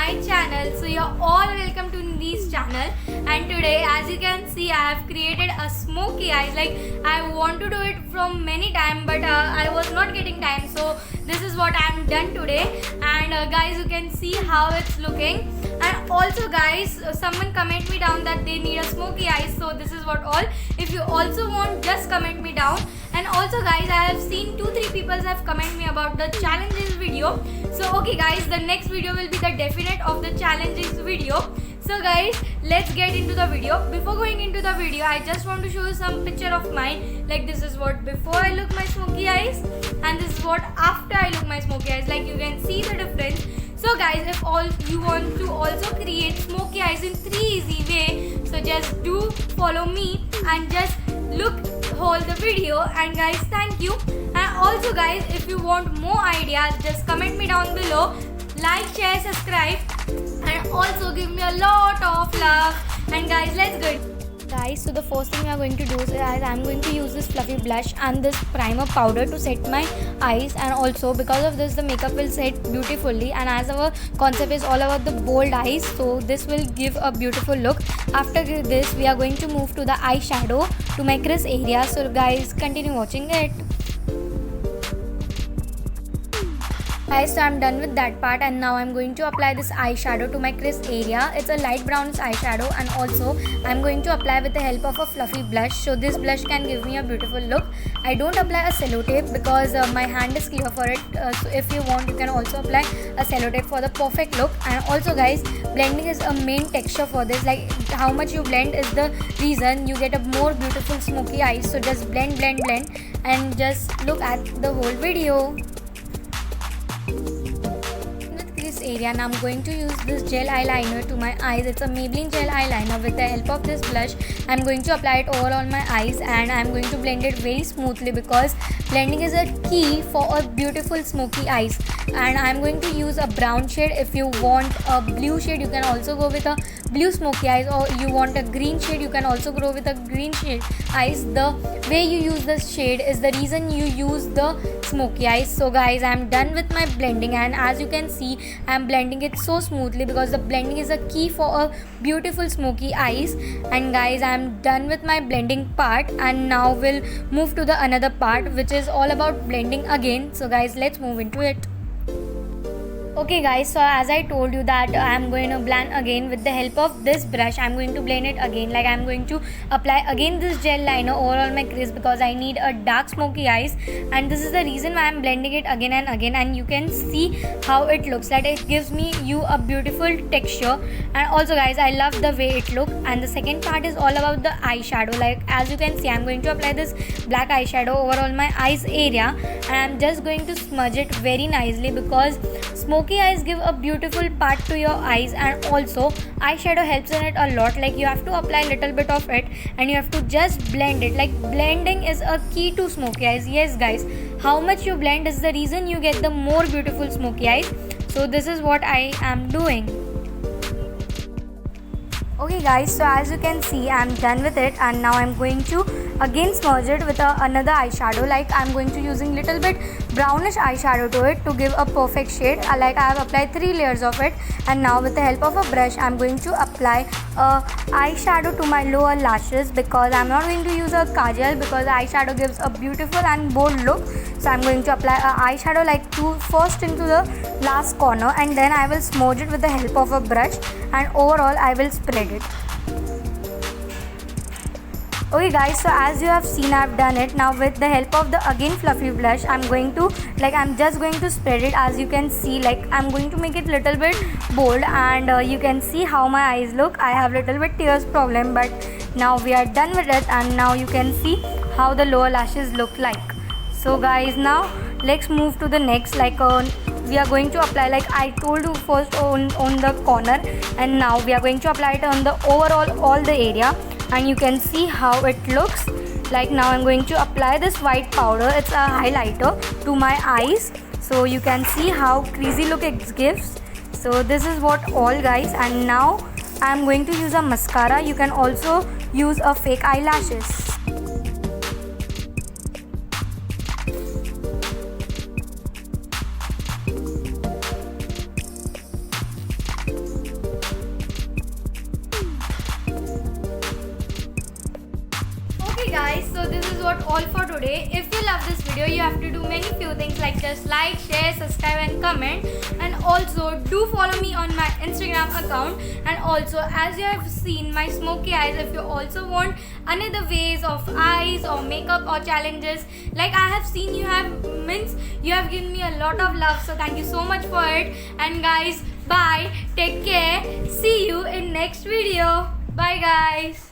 my channel. So you're all welcome to Nee's channel, and today as you can see I have created a smoky eyes. Like I want to do it from many time, but I was not getting time, so this is what I'm done today. And guys, you can see how it's looking. And also guys, someone comment me down that they need a smoky eyes, so this is what all. If you also want, just comment me down. And also guys, I have seen 2-3 people have comment me about the challenges video. So okay guys, the next video will be the definite of the challenges video. So guys, let's get into the video. Before going into the video, I just want to show you some picture of mine. Like this is what before I look my smoky eyes, and this is what after I look my smoky eyes. Like you can see the difference. So guys, if all you want to also create smoky eyes in 3 easy way, so just do follow me and just look whole the video. And guys, thank you. And also guys, if you want more ideas, just comment me down below, like, share, subscribe, and also give me a lot of love. And guys, let's go. Guys, so the first thing we are going to do is I'm going to use this fluffy blush and this primer powder to set my eyes. And also because of this, the makeup will set beautifully, and as our concept is all about the bold eyes, so this will give a beautiful look. After this, we are going to move to the eyeshadow to my crease area. So guys, continue watching it. Guys, so I'm done with that part, and now I'm going to apply this eyeshadow to my crease area. It's a light brownish eyeshadow, and also I'm going to apply with the help of a fluffy blush. So this blush can give me a beautiful look. I don't apply a sellotape because my hand is clear for it. So if you want, you can also apply a sellotape for the perfect look. And also guys, blending is a main texture for this. Like how much you blend is the reason you get a more beautiful smoky eyes. So just blend, blend, blend, and just look at the whole video. Area, and I'm going to use this gel eyeliner to my eyes. It's a Maybelline gel eyeliner. With the help of this blush, I'm going to apply it over on my eyes, and I'm going to blend it very smoothly because blending is a key for a beautiful smoky eyes. And I'm going to use a brown shade. If you want a blue shade, you can also go with a blue smoky eyes, or you want a green shade, you can also go with a green shade eyes. The way you use this shade is the reason you use the smoky eyes. So guys, I'm done with my blending, and as you can see, I'm blending it so smoothly because the blending is a key for a beautiful smoky eyes. And guys, I'm done with my blending part, and now we'll move to the another part which is all about blending again. So guys, let's move into it. Okay guys, so as I told you that I'm going to blend again with the help of this brush. I'm going to blend it again. Like I'm going to apply again this gel liner over all my crease because I need a dark smoky eyes, and this is the reason why I'm blending it again and again. And you can see how it looks like. It gives me you a beautiful texture. And also guys, I love the way it looks. And the second part is all about the eyeshadow. Like as you can see, I'm going to apply this black eyeshadow over all my eyes area, and I'm just going to smudge it very nicely because smoky eyes give a beautiful part to your eyes. And also eyeshadow helps in it a lot. Like you have to apply a little bit of it, and you have to just blend it. Like blending is a key to smoky eyes. Yes guys, how much you blend is the reason you get the more beautiful smoky eyes. So this is what I am doing. Okay guys, so as you can see, I'm done with it, and now I'm going to again smudge it with another eyeshadow. Like I'm going to using little bit brownish eyeshadow to it to give a perfect shade. Like I have applied 3 layers of it, and now with the help of a brush, I'm going to apply a eyeshadow to my lower lashes because I'm not going to use a kajal because eyeshadow gives a beautiful and bold look. So I'm going to apply a eyeshadow like first into the last corner, and then I will smudge it with the help of a brush, and overall I will spread it. Okay guys, so as you have seen, I've done it. Now with the help of the again fluffy blush, I'm just going to spread it. As you can see, like I'm going to make it little bit bold, and you can see how my eyes look. I have little bit tears problem, but now we are done with it, and now you can see how the lower lashes look like. So guys, now let's move to the next. Like we are going to apply, like I told you, first on the corner, and now we are going to apply it on the overall all the area. And you can see how it looks. Like now I'm going to apply this white powder. It's a highlighter to my eyes, so you can see how creasy look it gives. So this is what all guys. And now I'm going to use a mascara. You can also use a fake eyelashes. Okay guys, so this is what all for today. If you love this video, you have to do many few things like just like, share, subscribe and comment, and also do follow me on my Instagram account. And also, as you have seen my smoky eyes, if you also want another ways of eyes or makeup or challenges like I have seen, you have given me a lot of love, so thank you so much for it. And guys, bye, take care, see you in next video. Bye guys.